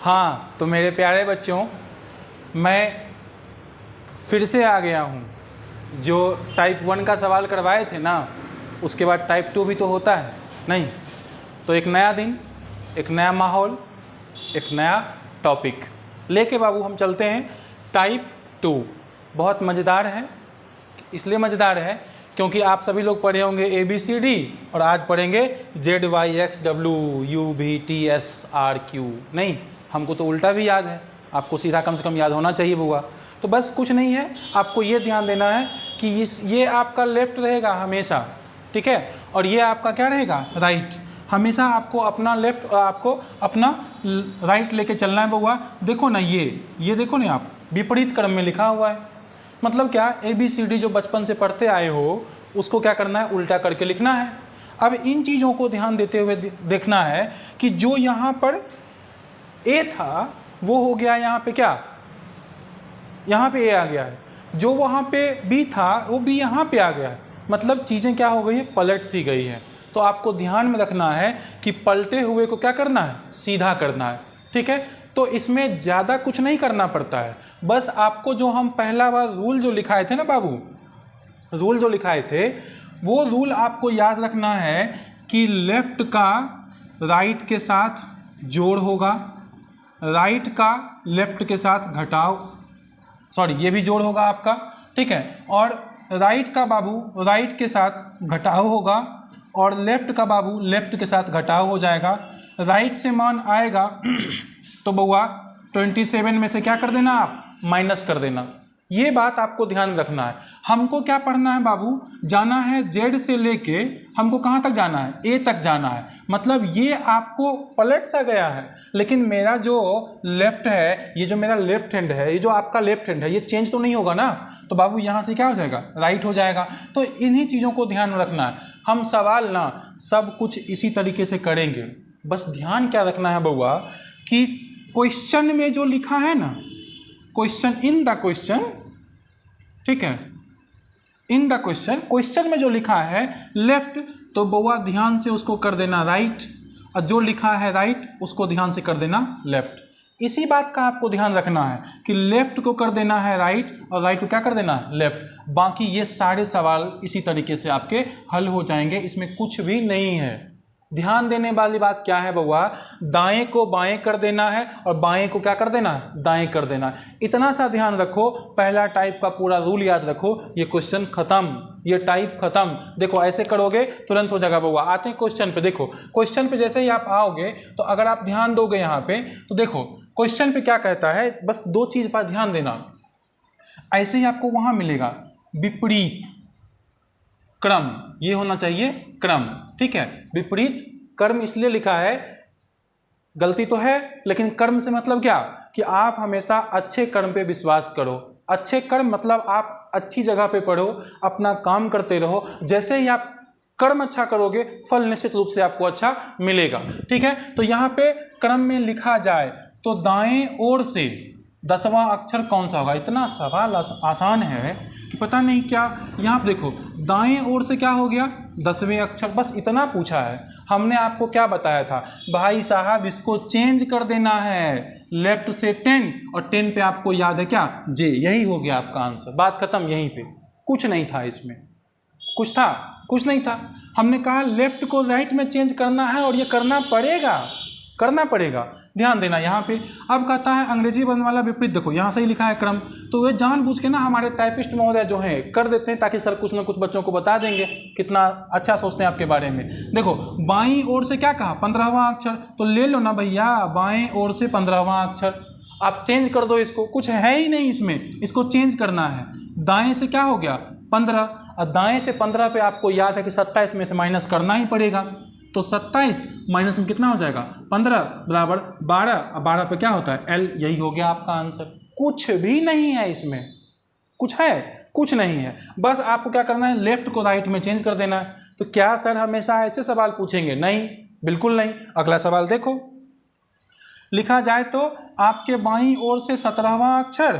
हाँ, तो मेरे प्यारे बच्चों, मैं फिर से आ गया हूँ। जो टाइप 1 का सवाल करवाए थे ना, उसके बाद टाइप 2 भी तो होता है नहीं? तो एक नया दिन, एक नया माहौल, एक नया टॉपिक लेके बाबू हम चलते हैं टाइप 2। बहुत मज़ेदार है, इसलिए मज़ेदार है क्योंकि आप सभी लोग पढ़े होंगे ABCD और आज पढ़ेंगे ZYXWUVTSRQ। नहीं, हमको तो उल्टा भी याद है, आपको सीधा कम से कम याद होना चाहिए बुआ। तो बस कुछ नहीं है, आपको ये ध्यान देना है कि ये आपका लेफ्ट रहेगा हमेशा, ठीक है, और ये आपका क्या रहेगा, राइट। हमेशा आपको अपना लेफ्ट, आपको अपना राइट लेके चलना है बुआ। देखो ना, ये देखो ना, आप विपरीत क्रम में लिखा हुआ है। मतलब क्या, ABCD जो बचपन से पढ़ते आए हो उसको क्या करना है, उल्टा करके लिखना है। अब इन चीज़ों को ध्यान देते हुए देखना है कि जो यहाँ पर A था वो हो गया यहाँ पे क्या, यहाँ पे A आ गया है। जो वहाँ पे B था वो B यहाँ पे आ गया है। मतलब चीज़ें क्या हो गई है, पलट सी गई है। तो आपको ध्यान में रखना है कि पलटे हुए को क्या करना है, सीधा करना है, ठीक है। तो इसमें ज़्यादा कुछ नहीं करना पड़ता है, बस आपको जो हम पहला बार रूल जो लिखाए थे ना बाबू, रूल जो लिखाए थे वो रूल आपको याद रखना है कि लेफ्ट का राइट के साथ जोड़ होगा, राइट का लेफ्ट के साथ घटाव, सॉरी ये भी जोड़ होगा आपका, ठीक है, और राइट का बाबू राइट के साथ घटाव होगा और लेफ्ट का बाबू लेफ्ट के साथ घटाव हो जाएगा। राइट से मान आएगा तो बउआ 27 में से क्या कर देना, आप माइनस कर देना। ये बात आपको ध्यान रखना है। हमको क्या पढ़ना है बाबू, जाना है Z से लेके हमको कहाँ तक जाना है, A तक जाना है। मतलब ये आपको पलट सा गया है, लेकिन मेरा जो लेफ्ट है, ये जो मेरा लेफ्ट हैंड है, ये जो आपका लेफ्ट हैंड है, ये चेंज तो नहीं होगा ना। तो बाबू यहाँ से क्या हो जाएगा, राइट हो जाएगा। तो इन्हीं चीज़ों को ध्यान में रखना है। हम सवाल ना सब कुछ इसी तरीके से करेंगे, बस ध्यान क्या रखना है बउआ कि क्वेश्चन में जो लिखा है ना, क्वेश्चन इन द क्वेश्चन, ठीक है, इन द क्वेश्चन, क्वेश्चन में जो लिखा है लेफ्ट, तो बउआ ध्यान से उसको कर देना राइट, और जो लिखा है राइट उसको ध्यान से कर देना लेफ्ट। इसी बात का आपको ध्यान रखना है कि लेफ्ट को कर देना है राइट और राइट को क्या कर देना है, लेफ्ट। बाकी ये सारे सवाल इसी तरीके से आपके हल हो जाएंगे, इसमें कुछ भी नहीं है। ध्यान देने वाली बात क्या है बउआ, दाएं को बाएं कर देना है और बाएं को क्या कर देना है, दाएं कर देना है। इतना सा ध्यान रखो, पहला टाइप का पूरा रूल याद रखो, ये क्वेश्चन खत्म, ये टाइप खत्म। देखो ऐसे करोगे तुरंत हो जाएगा बउआ। आते हैं क्वेश्चन पे। देखो क्वेश्चन पे जैसे ही आप आओगे तो अगर आप ध्यान दोगे यहाँ पे, तो देखो क्वेश्चन पे क्या कहता है, बस दो चीज पर ध्यान देना। ऐसे ही आपको वहां मिलेगा विपरीत क्रम, ये होना चाहिए क्रम, ठीक है। विपरीत कर्म इसलिए लिखा है, गलती तो है, लेकिन कर्म से मतलब क्या कि आप हमेशा अच्छे कर्म पे विश्वास करो। अच्छे कर्म मतलब आप अच्छी जगह पे पढ़ो, अपना काम करते रहो। जैसे ही आप कर्म अच्छा करोगे फल निश्चित रूप से आपको अच्छा मिलेगा, ठीक है। तो यहाँ पे क्रम में लिखा जाए तो दाएं ओर से 10वां अक्षर कौन सा होगा। इतना सवाल आसान है कि पता नहीं क्या। यहाँ पे देखो दाएं ओर से क्या हो गया, 10वें अक्षर, बस इतना पूछा है। हमने आपको क्या बताया था भाई साहब, इसको चेंज कर देना है, लेफ्ट से 10 और 10 पे आपको याद है क्या, जे, यही हो गया आपका आंसर। बात खत्म यहीं पे, कुछ नहीं था इसमें, कुछ था, कुछ नहीं था। हमने कहा लेफ्ट को राइट में चेंज करना है और ये करना पड़ेगा, करना पड़ेगा। ध्यान देना यहाँ पे। अब कहता है अंग्रेजी वर्ण वाला विपरीत, देखो यहाँ से ही लिखा है क्रम, तो ये जानबूझ के ना हमारे टाइपिस्ट महोदय जो हैं कर देते हैं ताकि सर कुछ ना कुछ बच्चों को बता देंगे, कितना अच्छा सोचते हैं आपके बारे में। देखो बाईं ओर से क्या कहा, 15वां अक्षर, तो ले लो ना भैया बाएं ओर से 15वां अक्षर, आप चेंज कर दो इसको, कुछ है ही नहीं इसमें, इसको चेंज करना है। दाएं से क्या हो गया 15, और दाएं से 15 पे आपको याद है कि 27 में से माइनस करना ही पड़ेगा, तो 27 माइनस में कितना हो जाएगा 15 बराबर 12, और 12 पे क्या होता है L, यही हो गया आपका आंसर। कुछ भी नहीं है इसमें, कुछ है, कुछ नहीं है। बस आपको क्या करना है, लेफ्ट को राइट में चेंज कर देना है। तो क्या सर हमेशा ऐसे सवाल पूछेंगे, नहीं, बिल्कुल नहीं। अगला सवाल देखो, लिखा जाए तो आपके बाईं ओर से 17वां अक्षर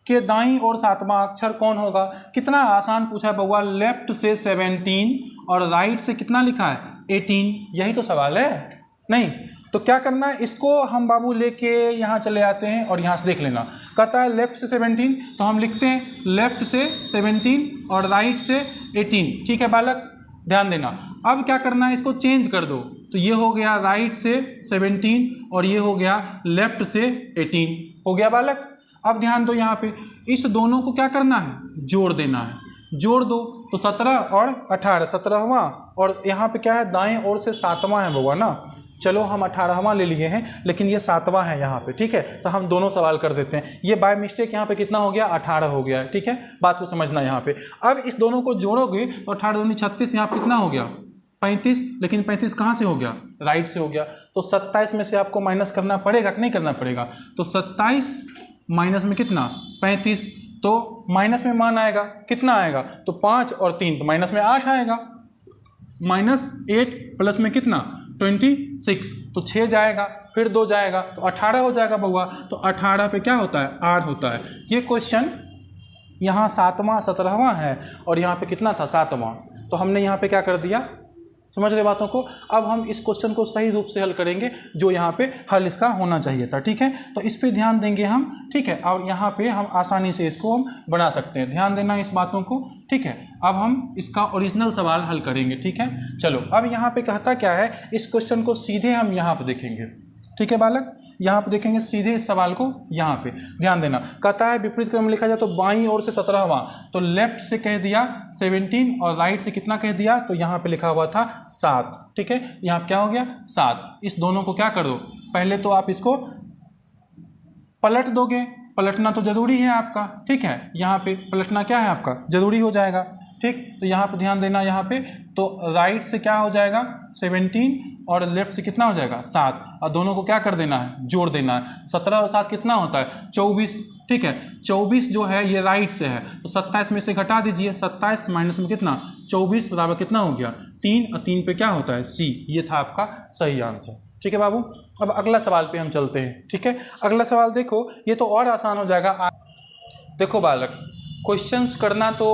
के दाईं ओर 7वां अक्षर कौन होगा। कितना आसान पूछा है बउआ, लेफ्ट से 17 और राइट से कितना लिखा है 18, यही तो सवाल है। नहीं तो क्या करना है, इसको हम बाबू लेके यहाँ चले आते हैं और यहाँ से देख लेना। कहता है लेफ्ट से 17, तो हम लिखते हैं लेफ्ट से 17 और राइट से 18। ठीक है बालक, ध्यान देना। अब क्या करना है, इसको चेंज कर दो, तो ये हो गया राइट से 17 और ये हो गया लेफ्ट से 18। हो गया बालक। अब ध्यान दो, यहाँ पे इस दोनों को क्या करना है, जोड़ देना है। जोड़ दो तो 17 और 18, 17वां, और यहाँ पे क्या है, दाएं ओर से 7वां है बउआ ना। चलो हम 18वां ले लिए हैं, लेकिन ये 7वां है यहाँ पे। ठीक है, तो हम दोनों सवाल कर देते हैं। ये बाय मिस्टेक यहाँ पे कितना हो गया, 18 हो गया है। ठीक है, बात को समझना यहाँ पे। अब इस दोनों को जोड़ोगे तो 18 दूनी 36, यहाँ पे कितना हो गया 35, लेकिन 35 कहाँ से हो गया, राइट से हो गया। तो 27 में से आपको माइनस करना पड़ेगा कि नहीं करना पड़ेगा। तो 27 माइनस में कितना 35, तो माइनस में मान आएगा, कितना आएगा, तो 5 और 3, तो माइनस में 8 आएगा। -8 प्लस में कितना 26, तो 6 जाएगा, फिर 2 जाएगा, तो 18 हो जाएगा बउआ। तो 18 पे क्या होता है, 8 होता है। ये क्वेश्चन यहाँ 7वां 17वां है और यहाँ पे कितना था 7वां, तो हमने यहाँ पे क्या कर दिया, समझ रहे बातों को। अब हम इस क्वेश्चन को सही रूप से हल करेंगे, जो यहाँ पे हल इसका होना चाहिए था। ठीक है, तो इस पे ध्यान देंगे हम। ठीक है, और यहाँ पे हम आसानी से इसको हम बना सकते हैं। ध्यान देना इस बातों को। ठीक है, अब हम इसका ओरिजिनल सवाल हल करेंगे। ठीक है, चलो अब यहाँ पे कहता क्या है, इस क्वेश्चन को सीधे हम यहाँ पे देखेंगे। ठीक है बालक, यहाँ पे देखेंगे सीधे इस सवाल को। यहाँ पे ध्यान देना, कहता है विपरीत क्रम में लिखा जाए तो बाईं ओर से 17वां, तो लेफ्ट से कह दिया 17 और राइट से कितना कह दिया, तो यहाँ पे लिखा हुआ था 7। ठीक है, यहाँ क्या हो गया 7। इस दोनों को क्या कर दो, पहले तो आप इसको पलट दोगे, पलटना तो जरूरी है आपका। ठीक है, यहाँ पे पलटना क्या है आपका, जरूरी हो जाएगा। ठीक, तो यहाँ पे ध्यान देना, यहाँ पे तो राइट से क्या हो जाएगा 17 और लेफ्ट से कितना हो जाएगा 7, और दोनों को क्या कर देना है, जोड़ देना है। 17 और 7 कितना होता है 24। ठीक है, 24 जो है ये राइट से है, तो 27 में से घटा दीजिए, 27 माइनस में कितना 24 बराबर कितना हो गया 3, और 3 पे क्या होता है सी। ये था आपका सही आंसर। ठीक है बाबू, अब अगला सवाल पे हम चलते हैं। ठीक है, अगला सवाल देखो, ये तो और आसान हो जाएगा। देखो बालक, क्वेश्चंस करना तो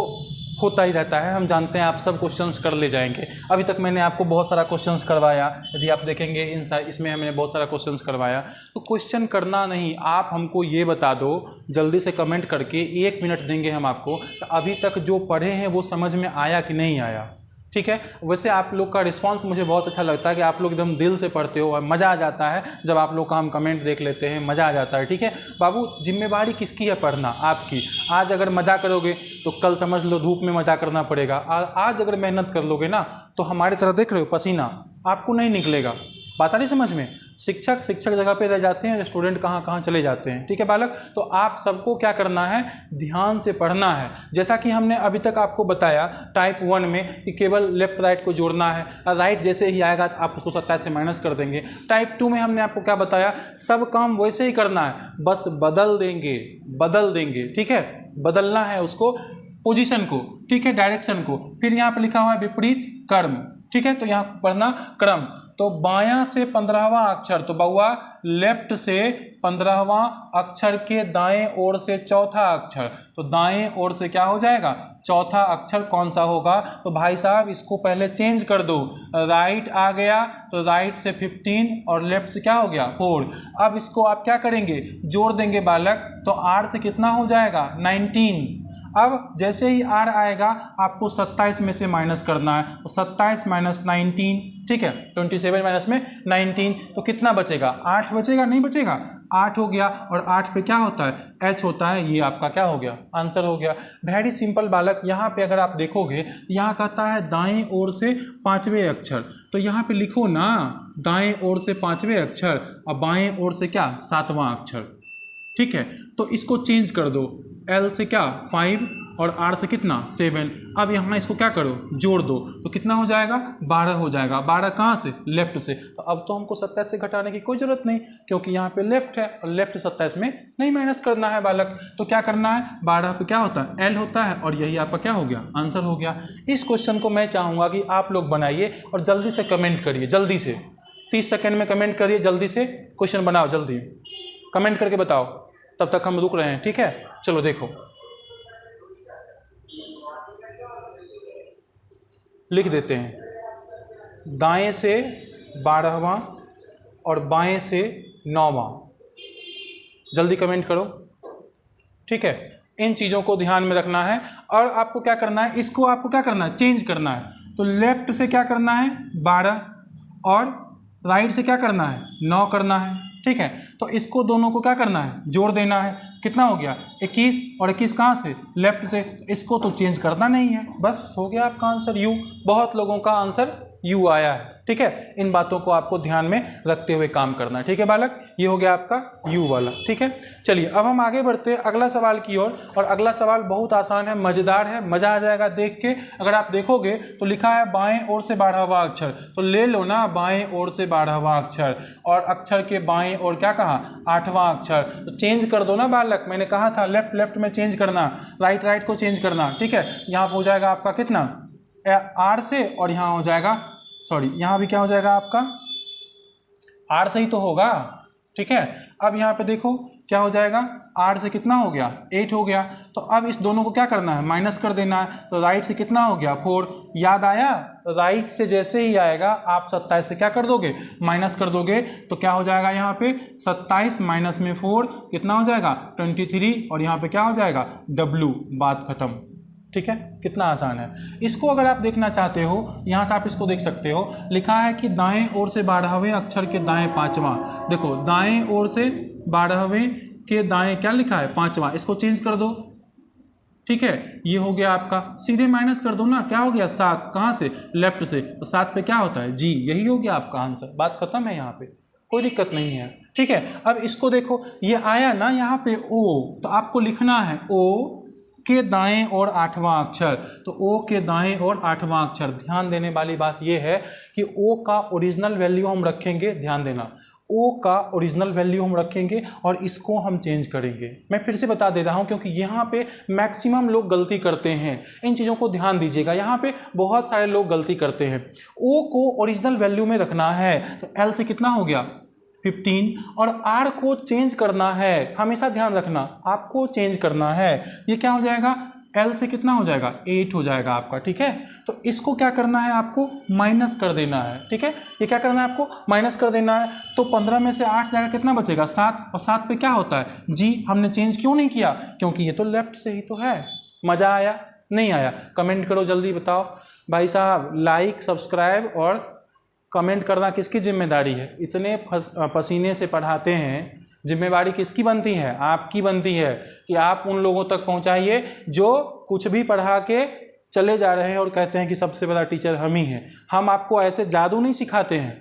होता ही रहता है, हम जानते हैं आप सब क्वेश्चंस कर ले जाएंगे। अभी तक मैंने आपको बहुत सारा क्वेश्चंस करवाया, यदि आप देखेंगे इसमें हमने बहुत सारा क्वेश्चंस करवाया। तो क्वेश्चन करना नहीं, आप हमको ये बता दो जल्दी से कमेंट करके, 1 मिनट देंगे हम आपको, तो अभी तक जो पढ़े हैं वो समझ में आया कि नहीं आया। ठीक है, वैसे आप लोग का रिस्पांस मुझे बहुत अच्छा लगता है कि आप लोग एकदम दिल से पढ़ते हो, और मज़ा आ जाता है जब आप लोग का हम कमेंट देख लेते हैं, मज़ा आ जाता है। ठीक है बाबू, जिम्मेवारी किसकी है, पढ़ना आपकी। आज अगर मज़ा करोगे तो कल समझ लो धूप में मज़ा करना पड़ेगा, और आज अगर मेहनत कर लोगे ना तो हमारी तरह देख रहे हो पसीना आपको नहीं निकलेगा। बात आ रही समझ में। शिक्षक जगह पे रह जाते हैं, स्टूडेंट कहाँ कहाँ चले जाते हैं। ठीक है बालक, तो आप सबको क्या करना है, ध्यान से पढ़ना है। जैसा कि हमने अभी तक आपको बताया टाइप 1 में कि केवल लेफ्ट राइट को जोड़ना है, और राइट जैसे ही आएगा तो आप उसको 27 से माइनस कर देंगे। टाइप 2 में हमने आपको क्या बताया, सब काम वैसे ही करना है, बस बदल देंगे। ठीक है, बदलना है उसको, पोजीशन को। ठीक है, डायरेक्शन को। फिर यहाँ पर लिखा हुआ है विपरीत क्रम। ठीक है, तो यहाँ पढ़ना क्रम, तो बायां से 15वां अक्षर, तो बउआ लेफ्ट से 15वां अक्षर के दाएं ओर से चौथा अक्षर, तो दाएं ओर से क्या हो जाएगा चौथा अक्षर कौन सा होगा, तो भाई साहब इसको पहले चेंज कर दो। राइट आ गया तो राइट से 15 और लेफ्ट से क्या हो गया 4। अब इसको आप क्या करेंगे, जोड़ देंगे बालक, तो 8 से कितना हो जाएगा 19। अब जैसे ही आर आएगा आपको 27 में से माइनस करना है, तो 27 माइनस 19। ठीक है, 27 माइनस में 19, तो कितना बचेगा 8 बचेगा, नहीं बचेगा 8 हो गया, और 8 पे क्या होता है एच होता है, ये आपका क्या हो गया आंसर हो गया। वेरी सिंपल बालक। यहाँ पे अगर आप देखोगे यहाँ कहता है दाएं ओर से 5वें अक्षर, तो यहाँ पे लिखो ना दाएं ओर से 5वें अक्षर और बाएं ओर से क्या 7वां अक्षर। ठीक है, तो इसको चेंज कर दो, एल से क्या 5 और आर से कितना 7। अब यहाँ इसको क्या करो जोड़ दो, तो कितना हो जाएगा 12 हो जाएगा। 12 कहाँ से लेफ्ट से, तो अब तो हमको 27 से घटाने की कोई ज़रूरत नहीं, क्योंकि यहाँ पे लेफ्ट है और लेफ्ट 27 में नहीं माइनस करना है बालक। तो क्या करना है 12 पे क्या होता है एल होता है, और यही आपका क्या हो गया आंसर हो गया। इस क्वेश्चन को मैं चाहूँगा कि आप लोग बनाइए और जल्दी से कमेंट करिए, जल्दी से 30 सेकेंड में कमेंट करिए, जल्दी से क्वेश्चन बनाओ, जल्दी कमेंट करके बताओ, तब तक हम रुक रहे हैं। ठीक है, चलो देखो लिख देते हैं, दाएं से 12वां और बाएं से 9वां। जल्दी कमेंट करो, ठीक है। इन चीज़ों को ध्यान में रखना है और आपको क्या करना है, इसको आपको क्या करना है, चेंज करना है। तो लेफ्ट से क्या करना है 12 और राइट से क्या करना है 9 करना है, ठीक है। तो इसको दोनों को क्या करना है, जोड़ देना है। कितना हो गया 21 और 21 कहाँ से, लेफ्ट से। इसको तो चेंज करना नहीं है, बस हो गया आपका आंसर यू। बहुत लोगों का आंसर यू आया है, ठीक है। इन बातों को आपको ध्यान में रखते हुए काम करना है, ठीक है बालक। ये हो गया आपका यू वाला, ठीक है। चलिए अब हम आगे बढ़ते हैं अगला सवाल की ओर। और अगला सवाल बहुत आसान है, मज़ेदार है, मज़ा आ जाएगा देख के। अगर आप देखोगे तो लिखा है बाएं ओर से 12वां अक्षर, तो ले लो ना बाएं ओर से 12वां अक्षर, और अक्षर के बाएं ओर क्या कहा 8वां अक्षर। तो चेंज कर दो ना बालक, मैंने कहा था लेफ्ट लेफ्ट में चेंज करना, राइट राइट को चेंज करना, ठीक है। यहाँ हो जाएगा आपका कितना आर से, और यहाँ हो जाएगा सॉरी यहाँ भी क्या हो जाएगा आपका आर से ही तो होगा, ठीक है। अब यहाँ पे देखो क्या हो जाएगा, आर से कितना हो गया 8 हो गया। तो अब इस दोनों को क्या करना है, माइनस कर देना है। तो राइट से कितना हो गया 4, याद आया। राइट से जैसे ही आएगा आप 27 से क्या कर दोगे, माइनस कर दोगे। तो क्या हो जाएगा यहाँ पे 27 माइनस में 4 कितना हो जाएगा 23, और यहाँ पे क्या हो जाएगा W, बात खत्म, ठीक है। कितना आसान है। इसको अगर आप देखना चाहते हो यहाँ से आप इसको देख सकते हो, लिखा है कि दाएं ओर से 12वें अक्षर के दाएं 5वां। देखो दाएं ओर से 12वें के दाएं क्या लिखा है 5वां, इसको चेंज कर दो, ठीक है। ये हो गया आपका, सीधे माइनस कर दो ना, क्या हो गया 7, कहाँ से लेफ्ट से। तो 7 पे क्या होता है जी, यही हो गया आपका आंसर, बात खत्म है। यहाँ पे कोई दिक्कत नहीं है, ठीक है। अब इसको देखो, ये आया ना यहाँ पे ओ, तो आपको लिखना है ओ के दाएं और 8वां अक्षर। तो ओ के दाएं और 8वां अक्षर। ध्यान देने वाली बात यह है कि ओ का ओरिजिनल वैल्यू हम रखेंगे, ध्यान देना, ओ का ओरिजिनल वैल्यू हम रखेंगे और इसको हम चेंज करेंगे। मैं फिर से बता दे रहा हूं क्योंकि यहाँ पे मैक्सिमम लोग गलती करते हैं, इन चीज़ों को ध्यान दीजिएगा। यहाँ पे बहुत सारे लोग गलती करते हैं। ओ को ओरिजिनल वैल्यू में रखना है, तो एल से कितना हो गया 15, और आर को चेंज करना है, हमेशा ध्यान रखना आपको चेंज करना है। ये क्या हो जाएगा एल से कितना हो जाएगा 8 हो जाएगा आपका, ठीक है। तो इसको क्या करना है आपको माइनस कर देना है, ठीक है। ये क्या करना है आपको माइनस कर देना है। तो 15 में से 8 जाएगा कितना बचेगा 7, और 7 पे क्या होता है जी, हमने चेंज क्यों नहीं किया, क्योंकि ये तो लेफ्ट से ही तो है। मज़ा आया नहीं आया, कमेंट करो जल्दी बताओ भाई साहब। लाइक सब्सक्राइब और कमेंट करना किसकी जिम्मेदारी है, इतने पसीने से पढ़ाते हैं, जिम्मेवारी किसकी बनती है, आपकी बनती है कि आप उन लोगों तक पहुंचाइए जो कुछ भी पढ़ा के चले जा रहे हैं और कहते हैं कि सबसे बड़ा टीचर हम ही हैं। हम आपको ऐसे जादू नहीं सिखाते हैं,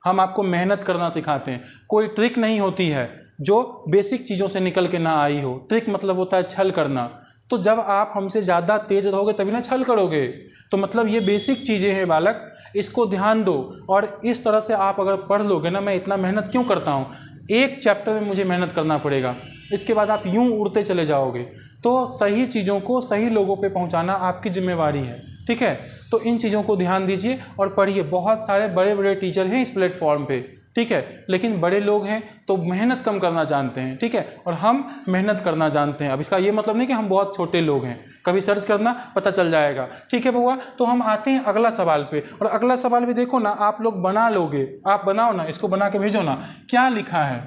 हम आपको मेहनत करना सिखाते हैं। कोई ट्रिक नहीं होती है जो बेसिक चीज़ों से निकल के ना आई हो। ट्रिक मतलब होता है छल करना। तो जब आप हमसे ज़्यादा तेज रहोगे तभी ना छल करोगे। तो मतलब ये बेसिक चीज़ें हैं बालक, इसको ध्यान दो। और इस तरह से आप अगर पढ़ लोगे ना, मैं इतना मेहनत क्यों करता हूँ, एक चैप्टर में मुझे मेहनत करना पड़ेगा, इसके बाद आप यूं उड़ते चले जाओगे। तो सही चीज़ों को सही लोगों पे पहुंचाना आपकी जिम्मेवारी है, ठीक है। तो इन चीज़ों को ध्यान दीजिए और पढ़िए। बहुत सारे बड़े बड़े टीचर हैं इस प्लेटफॉर्म पे, ठीक है, लेकिन बड़े लोग हैं तो मेहनत कम करना जानते हैं, ठीक है, और हम मेहनत करना जानते हैं। अब इसका ये मतलब नहीं कि हम बहुत छोटे लोग हैं, कभी सर्च करना पता चल जाएगा, ठीक है बउआ। तो हम आते हैं अगला सवाल पे, और अगला सवाल भी देखो ना, आप लोग बना लोगे, आप बनाओ ना, इसको बना के भेजो ना। क्या लिखा है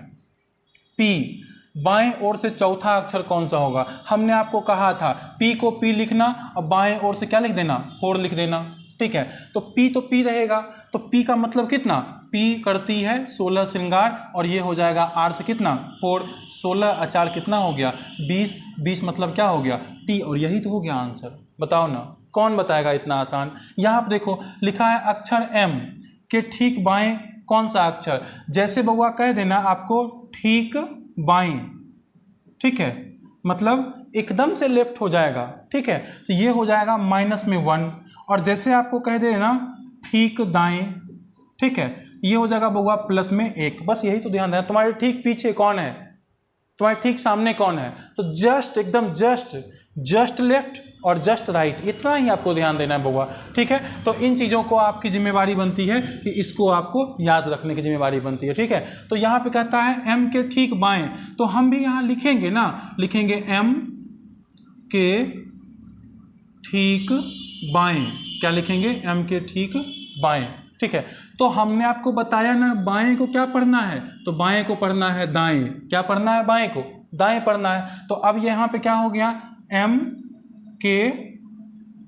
पी, बाएं ओर से चौथा अक्षर कौन सा होगा। हमने आपको कहा था पी को पी लिखना और बाएं ओर से क्या लिख देना 4 लिख देना, ठीक है। तो पी रहेगा, तो पी का मतलब कितना, पी करती है 16 श्रृंगार, और ये हो जाएगा आर से कितना 4, 16 अचार कितना हो गया 20, 20 मतलब क्या हो गया टी, और यही तो हो गया आंसर। बताओ ना कौन बताएगा इतना आसान। यहाँ आप देखो लिखा है अक्षर एम के ठीक बाएं कौन सा अक्षर, जैसे बउआ कह देना आपको ठीक बाएं, ठीक है, मतलब एकदम से लेफ्ट हो जाएगा, ठीक है। तो ये हो जाएगा -1, और जैसे आपको कह देना ठीक दाएं, ठीक है, ये हो जाएगा बउआ +1। बस यही तो ध्यान देना। तुम्हारे ठीक पीछे कौन है, तुम्हारे ठीक सामने कौन है, तो जस्ट एकदम जस्ट लेफ्ट और जस्ट राइट, इतना ही आपको ध्यान देना है बउआ, ठीक है। तो इन चीज़ों को आपकी जिम्मेवारी बनती है कि इसको आपको याद रखने की जिम्मेवारी बनती है, ठीक है। तो यहाँ पे कहता है एम के ठीक बाएं, तो हम भी यहाँ लिखेंगे ना, लिखेंगे एम के ठीक बाएं। क्या लिखेंगे, एम के ठीक बाएं, ठीक है। तो हमने आपको बताया ना बाएं को क्या पढ़ना है, तो बाएं को पढ़ना है दाएं। क्या पढ़ना है? बाएं को दाएं पढ़ना है। तो अब यहाँ पे क्या हो गया, m के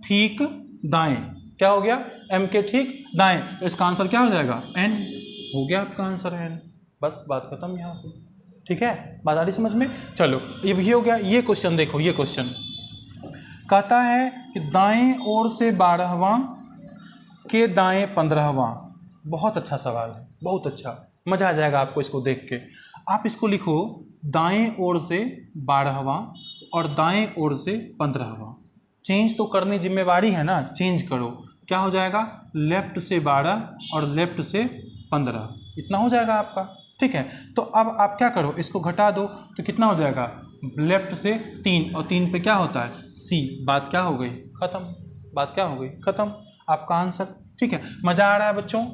ठीक दाएं। क्या हो गया? m के ठीक दाएं। तो इसका आंसर क्या हो जाएगा? n हो गया आपका आंसर n। बस बात खत्म यहाँ पे। ठीक है, बात आ रही समझ में? चलो ये भी हो गया। ये क्वेश्चन देखो, ये क्वेश्चन कहता है कि दाएं ओर से 12वां के दाएं 15वां। बहुत अच्छा सवाल है, बहुत अच्छा, मजा आ जाएगा आपको इसको देख के। आप इसको लिखो दाएं ओर से 12वां और दाएं ओर से 15वां। चेंज तो करने जिम्मेवारी है ना, चेंज करो। क्या हो जाएगा? लेफ्ट से 12 और लेफ्ट से 15, इतना हो जाएगा आपका। ठीक है, तो अब आप क्या करो, इसको घटा दो तो कितना हो जाएगा? लेफ्ट से 3 और 3 पे क्या होता है? C। बात क्या हो गई? खत्म। बात क्या हो गई? खत्म। आपका आंसर। ठीक है, मज़ा आ रहा है बच्चों?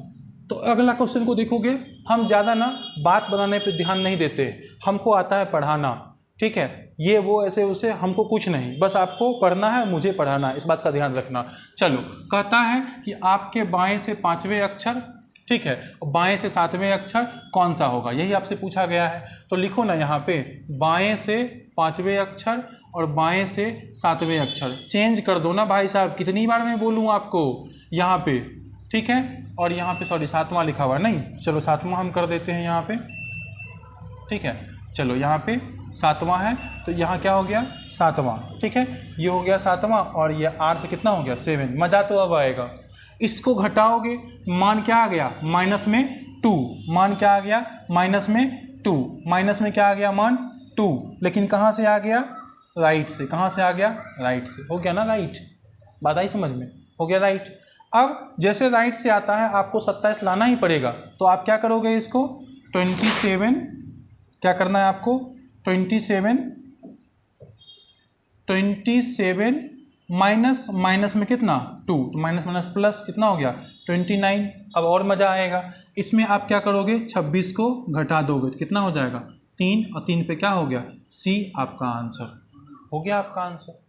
तो अगला क्वेश्चन को देखोगे, हम ज़्यादा ना बात बनाने पे ध्यान नहीं देते, हमको आता है पढ़ाना। ठीक है, ये वो ऐसे उसे हमको कुछ नहीं, बस आपको पढ़ना है, मुझे पढ़ाना है, इस बात का ध्यान रखना। चलो, कहता है कि आपके बाएं से 5वें अक्षर, ठीक है, बाएं से 7वें अक्षर कौन सा होगा, यही आपसे पूछा गया है। तो लिखो ना यहाँ पे बाएं से 5वें अक्षर और बाएं से 7वें अक्षर। चेंज कर दो ना भाई साहब, कितनी बार मैं बोलूँ आपको यहाँ पे। ठीक है, और यहाँ पे सॉरी 7वां लिखा हुआ है, नहीं, चलो 7वां हम कर देते हैं यहाँ पे। ठीक है, चलो यहाँ पे 7वां है, तो यहाँ क्या हो गया? 7वां। ठीक है, ये हो गया 7वां और ये R से कितना हो गया? 7। मज़ा तो अब आएगा। इसको घटाओगे, मान क्या आ गया? माइनस में 2। मान क्या आ गया? माइनस में 2। माइनस में क्या आ गया? मान 2। लेकिन कहाँ से आ गया? राइट से। कहाँ से आ गया? राइट से। हो गया ना राइट? बात आई समझ में? हो गया राइट। अब जैसे राइट से आता है आपको 27 लाना ही पड़ेगा, तो आप क्या करोगे? इसको 27, क्या करना है आपको? 27 माइनस माइनस में कितना? 2, तो माइनस माइनस प्लस कितना हो गया? 29। अब और मज़ा आएगा, इसमें आप क्या करोगे? 26 को घटा दोगे तो कितना हो जाएगा? 3, और 3 पे क्या हो गया? C। आपका आंसर हो गया। आपका आंसर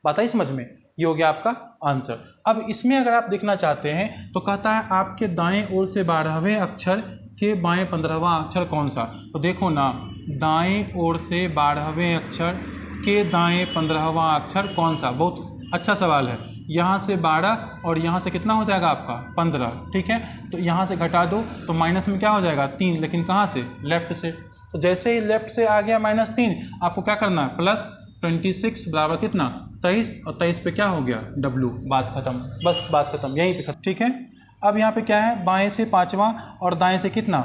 बात आई समझ में? ये हो गया आपका आंसर। अब इसमें अगर आप देखना चाहते हैं तो कहता है आपके दाएं ओर से 12वें अक्षर के बाएं 15वां अक्षर कौन सा। तो देखो ना, दाएं ओर से 12वें अक्षर के दाएं 15वां अक्षर कौन सा। बहुत अच्छा सवाल है। यहाँ से 12 और यहाँ से कितना हो जाएगा आपका? 15। ठीक है, तो यहाँ से घटा दो तो माइनस में क्या हो जाएगा? 3, लेकिन कहाँ से? लेफ्ट से। तो जैसे ही लेफ्ट से आ गया -3, आपको क्या करना है? प्लस 26 बराबर कितना? 23, और 23 पे क्या हो गया? W। बात खत्म, बस बात खत्म, यहीं पे खत्म। ठीक है, अब यहाँ पे क्या है? बाएं से 5वां और दाएं से कितना?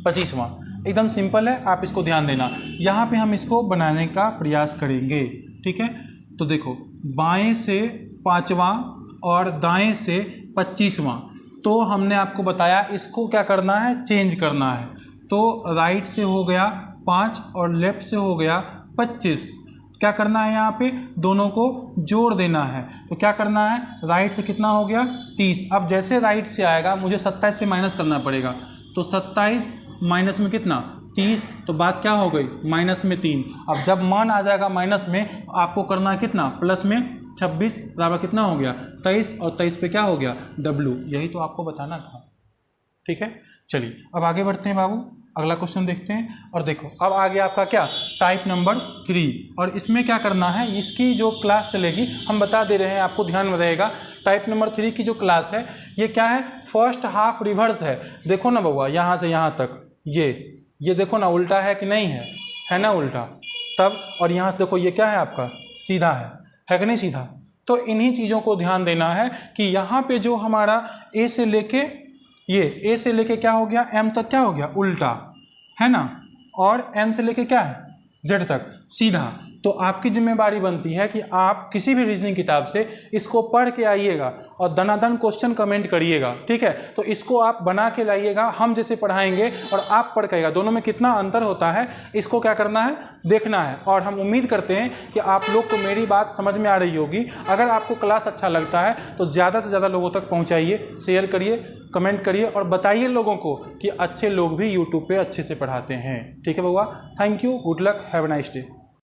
25वां। एकदम सिंपल है, आप इसको ध्यान देना। यहाँ पे हम इसको बनाने का प्रयास करेंगे। ठीक है, तो देखो बाएं से 5वां और दाएं से 25वां, तो हमने आपको बताया इसको क्या करना है? चेंज करना है। तो राइट से हो गया 5 और लेफ्ट से हो गया 25। क्या करना है? यहाँ पे दोनों को जोड़ देना है। तो क्या करना है? राइट से कितना हो गया? 30। अब जैसे राइट से आएगा मुझे 27 से माइनस करना पड़ेगा, तो 27 माइनस में कितना? 30। तो बात क्या हो गई? माइनस में 3। अब जब मान आ जाएगा माइनस में, आपको करना है कितना? प्लस में 26 बराबर कितना हो गया? 23, और 23 पे क्या हो गया? W। यही तो आपको बताना था। ठीक है, चलिए अब आगे बढ़ते हैं बाबू, अगला क्वेश्चन देखते हैं। और देखो अब आ गया आपका क्या? Type number 3। और इसमें क्या करना है? इसकी जो क्लास चलेगी हम बता दे रहे हैं, आपको ध्यान में रहेगा। टाइप नंबर 3 की जो क्लास है ये क्या है? फर्स्ट हाफ रिवर्स है। देखो ना बउआ, यहाँ से यहाँ तक ये देखो ना, उल्टा है कि नहीं है? है ना उल्टा? तब और यहाँ से देखो ये क्या है आपका? सीधा है कि नहीं सीधा? तो इन्हीं चीज़ों को ध्यान देना है कि यहाँ पे जो हमारा ए से लेके क्या हो गया? M तक क्या हो गया? उल्टा, है ना? और N से लेके क्या है? Z तक सीधा। तो आपकी जिम्मेदारी बनती है कि आप किसी भी रीजनिंग किताब से इसको पढ़ के आइएगा और दनादन क्वेश्चन कमेंट करिएगा। ठीक है, तो इसको आप बना के लाइएगा, हम जैसे पढ़ाएंगे और आप पढ़ के आइएगा, दोनों में कितना अंतर होता है इसको क्या करना है? देखना है। और हम उम्मीद करते हैं कि आप लोग को मेरी बात समझ में आ रही होगी। अगर आपको क्लास अच्छा लगता है तो ज़्यादा से ज़्यादा लोगों तक पहुँचाइए, शेयर करिए, कमेंट करिए और बताइए लोगों को कि अच्छे लोग भी यूट्यूब पे अच्छे से पढ़ाते हैं। ठीक है बउआ, thank you, good luck, have a nice day.